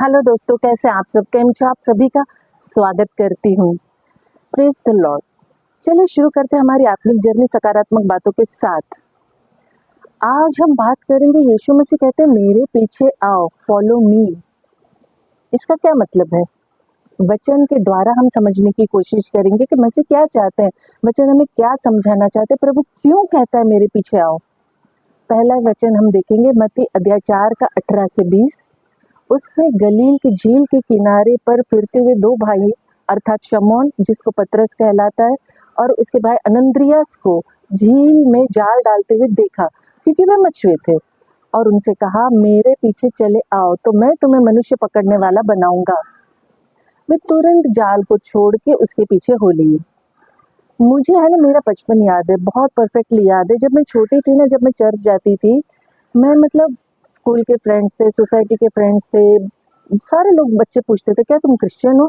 Hello दोस्तों, कैसे आप सब? केम छो? आप सभी का स्वागत करती हूँ। Praise the Lord. चलिए शुरू करते हैं हमारी आत्मिक जर्नी सकारात्मक बातों के साथ। आज हम बात करेंगे, यीशु मसीह कहते हैं मेरे पीछे आओ, फॉलो मी। इसका क्या मतलब है? वचन के द्वारा हम समझने की कोशिश करेंगे कि मसीह क्या चाहते हैं, वचन हमें क्या समझाना चाहते हैं, प्रभु क्यों कहता है मेरे पीछे आओ। पहला वचन हम देखेंगे मत्ती अध्याय 4 का 18 से 20। उसने गलील की झील के किनारे पर फिरते हुए दो भाई अर्थात शमौन जिसको पतरस कहलाता है और उसके भाई अनंद्रियास को झील में जाल डालते हुए देखा, क्योंकि वे मछुए थे, और उनसे कहा मेरे पीछे चले आओ तो मैं तुम्हें मनुष्य पकड़ने वाला बनाऊंगा। वे तुरंत जाल को छोड़ के उसके पीछे हो लिए। मुझे है ना, मेरा बचपन याद है, बहुत परफेक्टली याद है। जब मैं छोटी थी ना, जब मैं चर्च जाती थी, मैं मतलब स्कूल के फ्रेंड्स थे, सोसाइटी के फ्रेंड्स थे, सारे लोग बच्चे पूछते थे क्या तुम क्रिश्चियन हो?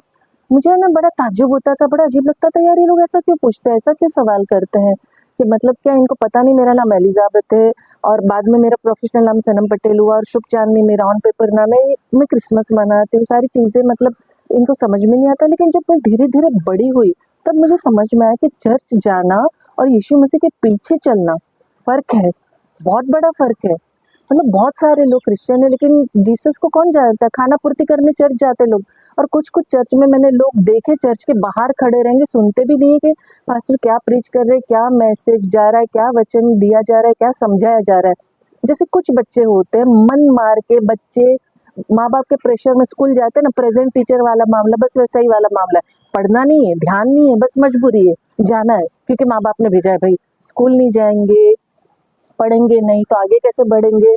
मुझे है ना बड़ा ताज्जुब होता था, बड़ा अजीब लगता था, यार ये लोग ऐसा क्यों पूछते हैं, ऐसा क्यों सवाल करते हैं कि मतलब क्या इनको पता नहीं मेरा नाम एलिजाबेथ है और बाद में मेरा प्रोफेशनल नाम सनम पटेल हुआ और शुभ चांदनी मेरा ऑन पेपर नाम है, मैं क्रिसमस मनाती हूँ, सारी चीज़ें मतलब इनको समझ में नहीं आता। लेकिन जब मैं धीरे धीरे बड़ी हुई तब मुझे समझ में आया कि चर्च जाना और यीशु मसीह के पीछे चलना फ़र्क है, बहुत बड़ा फ़र्क है। मतलब बहुत सारे लोग क्रिश्चियन है लेकिन जीसस को कौन जानता है, खाना पूर्ति करने चर्च जाते लोग। और कुछ कुछ चर्च में मैंने लोग देखे चर्च के बाहर खड़े रहेंगे, सुनते भी नहीं है कि पास्टर क्या प्रीच कर रहे हैं, क्या मैसेज जा रहा है, क्या वचन दिया जा रहा है, क्या समझाया जा रहा है। जैसे कुछ बच्चे होते हैं मन मार के, बच्चे माँ बाप के प्रेशर में स्कूल जाते हैं ना, प्रेजेंट टीचर वाला मामला, बस वैसा ही वाला मामला है। पढ़ना नहीं है, ध्यान नहीं है, बस मजबूरी है, जाना है क्योंकि माँ बाप ने भेजा है। भाई स्कूल नहीं जाएंगे, पढ़ेंगे नहीं तो आगे कैसे बढ़ेंगे,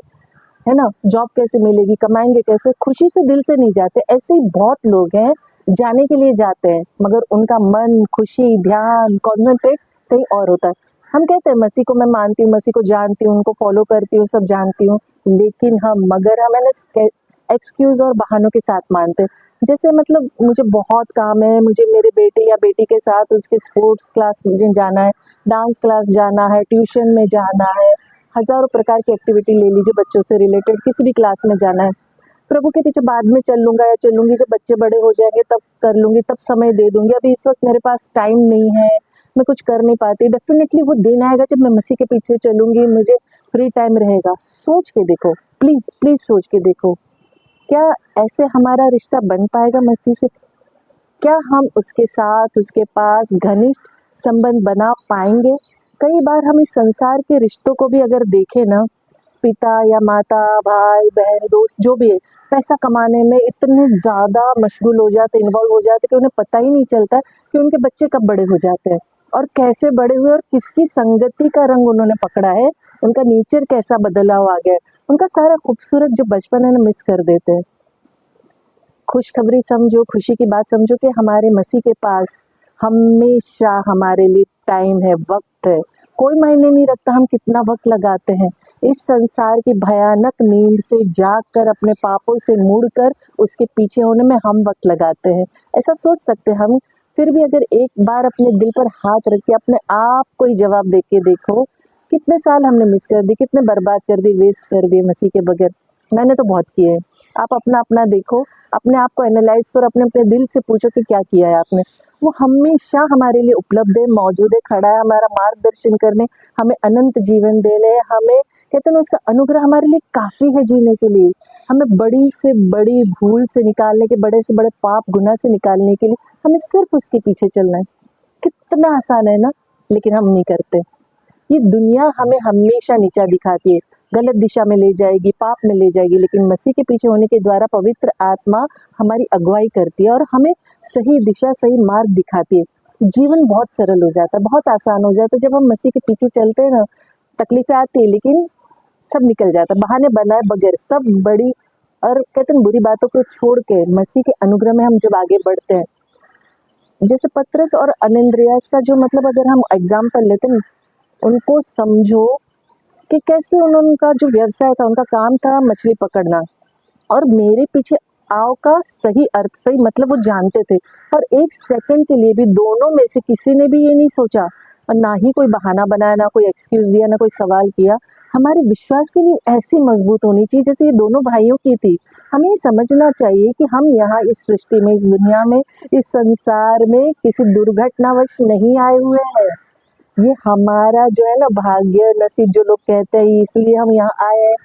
है ना, जॉब कैसे मिलेगी, कमाएंगे कैसे, खुशी से दिल से नहीं जाते। ऐसे ही बहुत लोग हैं जाने के लिए जाते हैं मगर उनका मन, खुशी, ध्यान, कॉन्सेंट्रेट कहीं और होता है। हम कहते हैं मसीह को मैं मानती हूँ, मसीह को जानती हूँ, उनको फॉलो करती हूँ, सब जानती हूँ, लेकिन हम मगर हम है ना एक्सक्यूज और बहानों के साथ मानते हैं। जैसे मतलब मुझे बहुत काम है, मुझे मेरे बेटे या बेटी के साथ उसके स्पोर्ट्स क्लास मुझे जाना है, डांस क्लास जाना है, ट्यूशन में जाना है, हजारों प्रकार की एक्टिविटी ले लीजिए, बच्चों से रिलेटेड किसी भी क्लास में जाना है। प्रभु के पीछे बाद में चल लूंगा या चलूंगी, जब बच्चे बड़े हो जाएंगे तब कर लूंगी, तब समय दे दूंगी, अभी इस वक्त मेरे पास टाइम नहीं है, मैं कुछ कर नहीं पाती। डेफिनेटली वो दिन आएगा जब मैं मसीह के पीछे चलूंगी, मुझे फ्री टाइम रहेगा। सोच के देखो, प्लीज प्लीज सोच के देखो, क्या ऐसे हमारा रिश्ता बन पाएगा मसीह से? क्या हम उसके साथ, उसके पास घनिष्ठ संबंध बना पाएंगे? कई बार हम इस संसार के रिश्तों को भी अगर देखें ना, पिता या माता, भाई बहन, दोस्त जो भी है, पैसा कमाने में इतने ज़्यादा मशगूल हो जाते, इन्वॉल्व हो जाते कि उन्हें पता ही नहीं चलता कि उनके बच्चे कब बड़े हो जाते हैं और कैसे बड़े हुए और किसकी संगति का रंग उन्होंने पकड़ा है, उनका नेचर कैसा बदलाव आ गया है, उनका सारा खूबसूरत जो बचपन है ना मिस कर देते हैं। खुशखबरी समझो, खुशी की बात समझो कि हमारे मसीह के पास हमेशा हमारे लिए टाइम है, वक्त है। कोई मायने नहीं रखता हम कितना वक्त लगाते हैं। इस संसार की भयानक नींद से जागकर, अपने पापों से मुड़कर उसके पीछे होने में हम वक्त लगाते हैं। ऐसा सोच सकते हैं हम। फिर भी अगर एक बार अपने दिल पर हाथ रख के अपने आप को ही जवाब दे के देखो, कितने साल हमने मिस कर दी, कितने बर्बाद कर दिए, वेस्ट कर दिए मसीह के बगैर। मैंने तो बहुत किए हैं। आप अपना अपना देखो, अपने आप को एनालाइज करो, अपने अपने दिल से पूछो कि क्या किया है आपने। वो हमेशा हमारे लिए उपलब्ध है, मौजूद है, खड़ा है हमारा मार्गदर्शन करने, हमें अनंत जीवन देने, हमें कहते हैं ना उसका अनुग्रह हमारे लिए काफ़ी है जीने के लिए। हमें बड़ी से बड़ी भूल से निकालने के, बड़े से बड़े पाप गुनाह से निकालने के लिए हमें सिर्फ उसके पीछे चलना है। कितना आसान है ना, लेकिन हम नहीं करते। ये दुनिया हमें हमेशा नीचा दिखाती है, गलत दिशा में ले जाएगी, पाप में ले जाएगी, लेकिन मसीह के पीछे होने के द्वारा पवित्र आत्मा हमारी अगुवाई करती है और हमें सही दिशा, सही मार्ग दिखाती है। जीवन बहुत सरल हो जाता है, बहुत आसान हो जाता है जब हम मसीह के पीछे चलते हैं ना। तकलीफें आती है लेकिन सब निकल जाता है, बहाने बनाए बगैर सब बड़ी और कहते हैं बुरी बातों को छोड़ के मसीह के अनुग्रह में हम जब आगे बढ़ते हैं। जैसे पतरस और अनंद्रियास का जो मतलब अगर हम एग्जाम्पल लेते हैं, उनको समझो कि कैसे उनका जो व्यवसाय था, उनका काम था मछली पकड़ना, और मेरे पीछे आओ का सही अर्थ, सही मतलब वो जानते थे। और एक सेकंड के लिए भी दोनों में से किसी ने भी ये नहीं सोचा और ना ही कोई बहाना बनाया, ना कोई एक्सक्यूज दिया, ना कोई सवाल किया। हमारे विश्वास की नींव ऐसी मजबूत होनी चाहिए जैसे ये दोनों भाइयों की थी। हमें ये समझना चाहिए कि हम यहाँ इस सृष्टि में, इस दुनिया में, इस संसार में किसी दुर्घटनावश नहीं आए हुए हैं। ये हमारा जो है ना भाग्य नसीब, जो लोग कहते हैं इसलिए हम यहाँ आए हैं,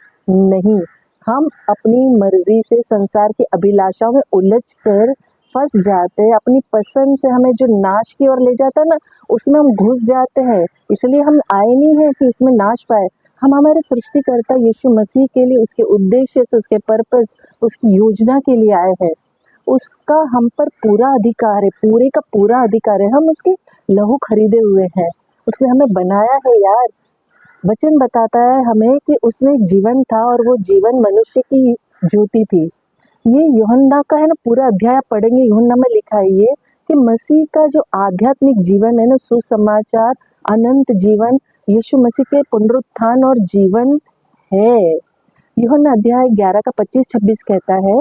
नहीं। हम अपनी मर्जी से संसार की अभिलाषाओं में उलझ कर फंस जाते हैं। अपनी पसंद से हमें जो नाश की ओर ले जाता है ना, उसमें हम घुस जाते हैं। इसलिए हम आए नहीं है कि इसमें नाश पाए। हम हमारे सृष्टिकर्ता यीशु मसीह के लिए, उसके उद्देश्य से, उसके पर्पस, उसकी योजना के लिए आए हैं। उसका हम पर पूरा अधिकार है, पूरे का पूरा अधिकार है। हम उसके लहू खरीदे हुए हैं। उसने हमें बनाया है यार। वचन बताता है हमें कि उसने जीवन था और वो जीवन मनुष्य की ज्योति थी। ये यूहन्ना का है ना पूरा अध्याय आप पढ़ेंगे, यूहन्ना में लिखा है ये कि मसीह का जो आध्यात्मिक जीवन है ना, सुसमाचार, अनंत जीवन, यीशु मसीह के पुनरुत्थान और जीवन है। यूहन्ना अध्याय 11 का 25-26 कहता है,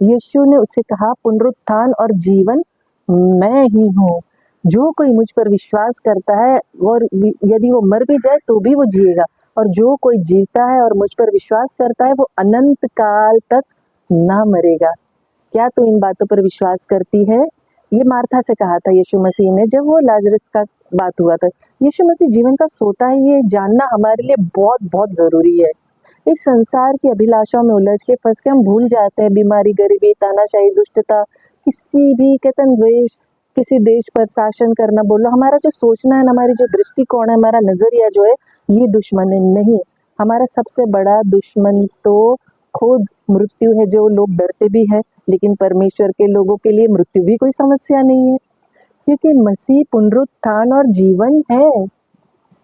यीशु ने उससे कहा, पुनरुत्थान और जीवन मैं ही हूँ। जो कोई मुझ पर विश्वास करता है और यदि वो मर भी जाए तो भी वो जिएगा, और जो कोई जीता है और मुझ पर विश्वास करता है वो अनंत काल तक ना मरेगा। क्या तू इन बातों पर विश्वास करती है? ये मार्था से कहा था यीशु मसीह ने जब वो लाजरस का बात हुआ था। यीशु मसीह जीवन का सोता है, ये जानना हमारे लिए बहुत बहुत जरूरी है। इस संसार की अभिलाषाओं में उलझ के फंस के हम भूल जाते हैं बीमारी, गरीबी, तानाशाही, दुष्टता, किसी भी कतन द्वेष, किसी देश पर शासन करना, बोलो हमारा जो सोचना है, हमारी जो दृष्टिकोण है, हमारा नजरिया जो है, ये दुश्मन है नहीं। हमारा सबसे बड़ा दुश्मन तो खुद मृत्यु है, जो लोग डरते भी है, लेकिन परमेश्वर के लोगों के लिए मृत्यु भी कोई समस्या नहीं है, क्योंकि मसीह पुनरुत्थान और जीवन है।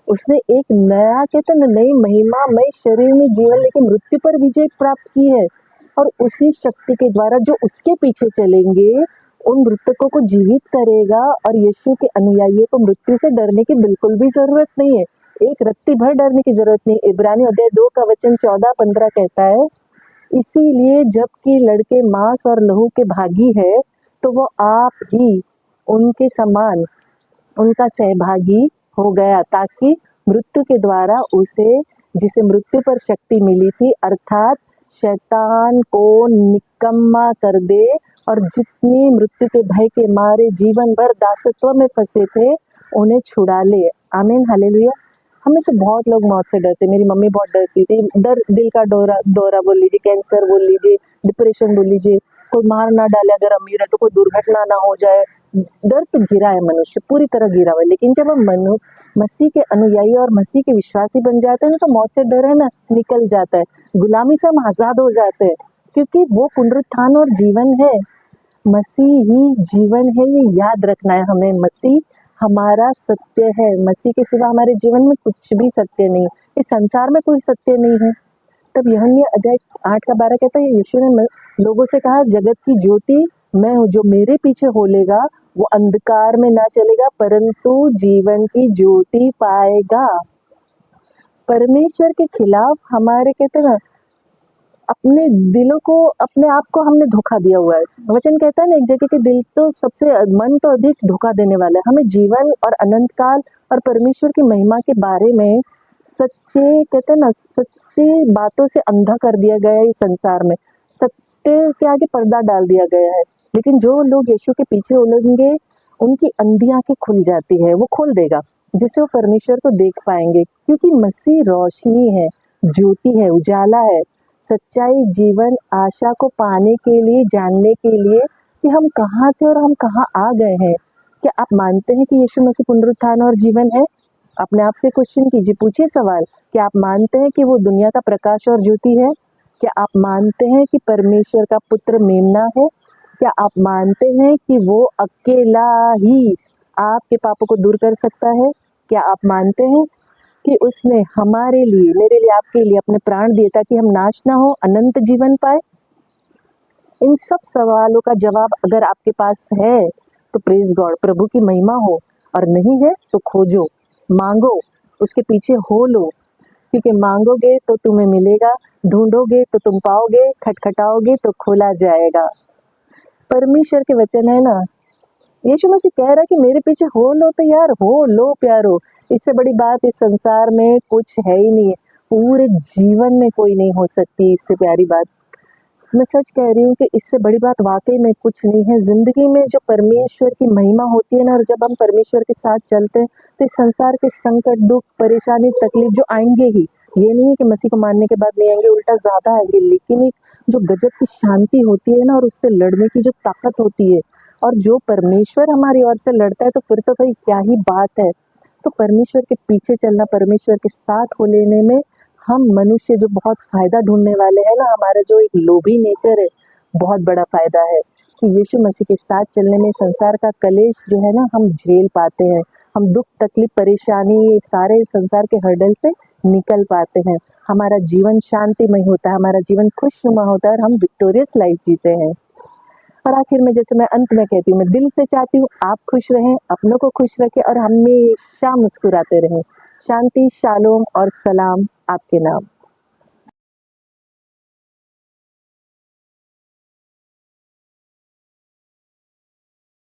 उसने एक नया कहते न नई महिमामय शरीर में जीवन लेके मृत्यु पर विजय प्राप्त की है, और उसी शक्ति के द्वारा जो उसके पीछे चलेंगे उन मृतकों को जीवित करेगा। और यीशु के अनुयायियों को मृत्यु से डरने की बिल्कुल भी जरूरत नहीं है, एक रत्ती भर डरने की जरूरत नहीं। इब्रानी अध्याय 2 का वचन 14-15 कहता है, इसीलिए जबकि लड़के मांस और लहू के भागी है, तो वो आप ही उनके समान उनका सहभागी हो गया, ताकि मृत्यु के द्वारा उसे, जिसे मृत्यु पर शक्ति मिली थी, अर्थात शैतान को निकम्मा कर दे, और जितनी मृत्यु के भय के मारे जीवन भर दासत्व में फंसे थे उन्हें छुड़ा ले। आमीन, हालेलुया। हमें से बहुत लोग मौत से डरते, मेरी मम्मी बहुत डरती थी। डर दिल का दौरा बोल लीजिए, कैंसर बोल लीजिए, डिप्रेशन बोल लीजिए, कोई मार ना डाले अगर अमीर है तो, कोई दुर्घटना ना हो जाए, डर से घिरा है मनुष्य, पूरी तरह घिरा हुआ है। लेकिन जब हम मसीह के अनुयायी और मसीह के विश्वासी बन जाते हैं ना, तो मौत से डर है ना निकल जाता है, गुलामी से हम आजाद हो जाते हैं, क्योंकि वो पुनरुत्थान और जीवन है। मसीह ही जीवन है, ये याद रखना है हमें। मसीह हमारा सत्य है, मसीह के सिवा हमारे जीवन में कुछ भी सत्य नहीं, इस संसार में कोई सत्य नहीं है। तब यूहन्ना अध्याय 8 का 12 कहता है, यीशु ने लोगों से कहा, जगत की ज्योति मैं हूँ, जो मेरे पीछे होलेगा वो अंधकार में ना चलेगा परंतु जीवन की ज्योति पाएगा। परमेश्वर के खिलाफ हमारे कहते हैं ना, अपने दिलों को, अपने आप को हमने धोखा दिया हुआ है। वचन कहता है ना एक जगह के दिल तो सबसे, मन तो अधिक धोखा देने वाला है। हमें जीवन और अनंत काल और परमेश्वर की महिमा के बारे में सच्चे कहते हैं ना, सच्ची बातों से अंधा कर दिया गया है। इस संसार में सत्य के आगे पर्दा डाल दिया गया है। लेकिन जो लोग यीशु के पीछे उलझेंगे उनकी अंधी आंखें खुल जाती है, वो खोल देगा, जिससे वो परमेश्वर को देख पाएंगे। क्योंकि मसीह रोशनी है, ज्योति है, उजाला है, सच्चाई, जीवन, आशा को पाने के लिए, जानने के लिए कि हम कहाँ थे और हम कहाँ आ गए हैं। क्या आप मानते हैं कि यीशु मसीह पुनरुत्थान और जीवन है? अपने आप से क्वेश्चन कीजिए, पूछिए सवाल, क्या आप मानते हैं कि वो दुनिया का प्रकाश और ज्योति है? क्या आप मानते हैं कि परमेश्वर का पुत्र मेमना है? क्या आप मानते हैं कि वो अकेला ही आपके पापों को दूर कर सकता है? क्या आप मानते हैं कि उसने हमारे लिए, मेरे लिए, आपके लिए अपने प्राण दिए ताकि हम नाश ना हो, अनंत जीवन पाए? इन सब सवालों का जवाब अगर आपके पास है तो प्रेज गॉड, प्रभु की महिमा हो, और नहीं है तो खोजो, मांगो, उसके पीछे हो लो, क्योंकि मांगोगे तो तुम्हें मिलेगा, ढूंढोगे तो तुम पाओगे, खटखटाओगे तो खोला जाएगा। परमेश्वर के वचन है ना, यीशु मसीह कह रहा है कि मेरे पीछे हो लो तैयार, हो लो प्यारो। इससे बड़ी बात इस संसार में कुछ है ही नहीं है, पूरे जीवन में कोई नहीं हो सकती इससे प्यारी बात। मैं सच कह रही हूँ कि इससे बड़ी बात वाकई में कुछ नहीं है। जिंदगी में जो परमेश्वर की महिमा होती है ना, और जब हम परमेश्वर के साथ चलते हैं तो इस संसार के संकट, दुख, परेशानी, तकलीफ जो आएंगे ही, ये नहीं है कि मसीह को मानने के बाद नहीं आएंगे, उल्टा ज्यादा आएंगे, लेकिन एक जो गजब की शांति होती है ना, और उससे लड़ने की जो ताकत होती है, और जो परमेश्वर हमारी ओर से लड़ता है तो फिर तो भाई क्या ही बात है। तो परमेश्वर के पीछे चलना, परमेश्वर के साथ हो लेने में हम मनुष्य जो बहुत फायदा ढूंढने वाले हैं ना, हमारा जो एक लोभी नेचर है, बहुत बड़ा फायदा है कि यीशु मसीह के साथ चलने में संसार का कलेश जो है ना, हम झेल पाते हैं। हम दुख, तकलीफ, परेशानी, ये सारे संसार के हर्डल से निकल पाते हैं। हमारा जीवन शांतिमय होता है, हमारा जीवन खुशनुमा होता है, और हम विक्टोरियस लाइफ जीते हैं। और आखिर में, जैसे मैं अंत में कहती हूँ, मैं दिल से चाहती हूँ आप खुश रहें, अपनों को खुश रखें और हमेशा मुस्कुराते रहें। शांति, शालोम और सलाम आपके नाम।